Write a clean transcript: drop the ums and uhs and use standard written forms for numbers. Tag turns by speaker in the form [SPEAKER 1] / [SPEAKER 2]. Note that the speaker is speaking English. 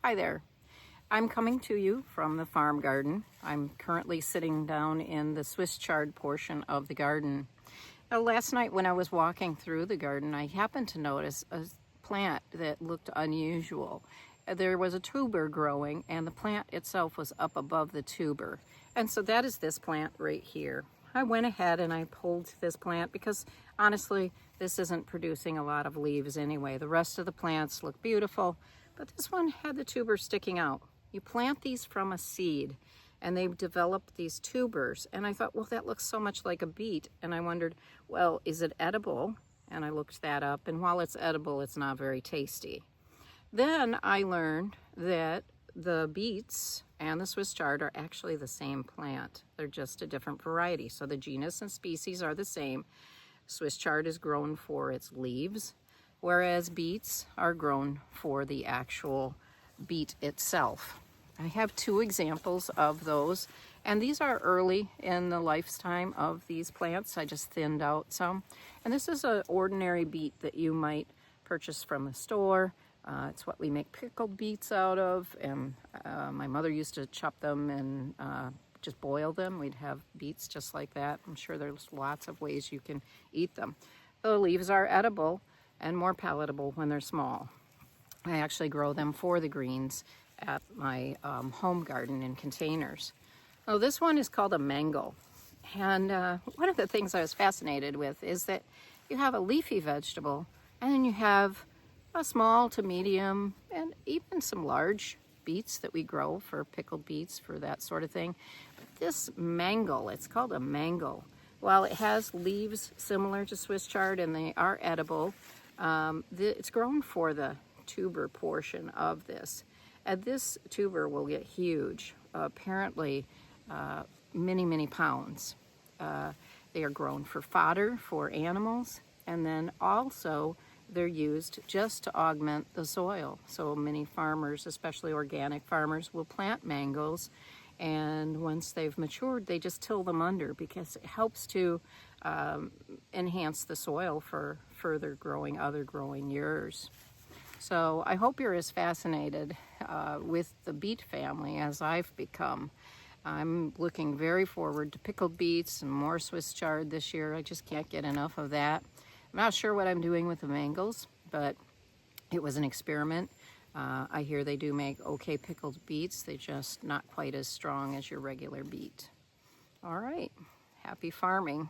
[SPEAKER 1] Hi there. I'm coming to you from the farm garden. I'm currently sitting down in the Swiss chard portion of the garden. Now, last night when I was walking through the garden, I happened to notice a plant that looked unusual. There was a tuber growing and the plant itself was up above the tuber. And so that is this plant right here. I went ahead and I pulled this plant because honestly, this isn't producing a lot of leaves anyway. The rest of the plants look beautiful, but this one had the tuber sticking out. You plant these from a seed and they've developed these tubers. And I thought, well, that looks so much like a beet. And I wondered, well, is it edible? And I looked that up, and while it's edible, it's not very tasty. Then I learned that the beets and the Swiss chard are actually the same plant. They're just a different variety. So the genus and species are the same. Swiss chard is grown for its leaves, whereas beets are grown for the actual beet itself. I have two examples of those, and these are early in the lifetime of these plants. I just thinned out some. And this is an ordinary beet that you might purchase from the store. It's what we make pickled beets out of, and my mother used to chop them and just boil them. We'd have beets just like that. I'm sure there's lots of ways you can eat them. The leaves are edible and more palatable when they're small. I actually grow them for the greens at my home garden in containers. Oh, this one is called a mango. And one of the things I was fascinated with is that you have a leafy vegetable, and then you have a small to medium and even some large beets that we grow for pickled beets, for that sort of thing. But this mango, it's called a mango. While it has leaves similar to Swiss chard and they are edible, it's grown for the tuber portion of this. And this tuber will get huge, apparently many pounds. They are grown for fodder for animals, and then also they're used just to augment the soil. So many farmers, especially organic farmers, will plant mangoes, and once they've matured, they just till them under because it helps to enhance the soil for further growing, other growing years. So I hope you're as fascinated with the beet family as I've become. I'm looking very forward to pickled beets and more Swiss chard this year. I just can't get enough of that. I'm not sure what I'm doing with the Mangels, but it was an experiment. I hear they do make okay pickled beets. They're just not quite as strong as your regular beet. All right, happy farming.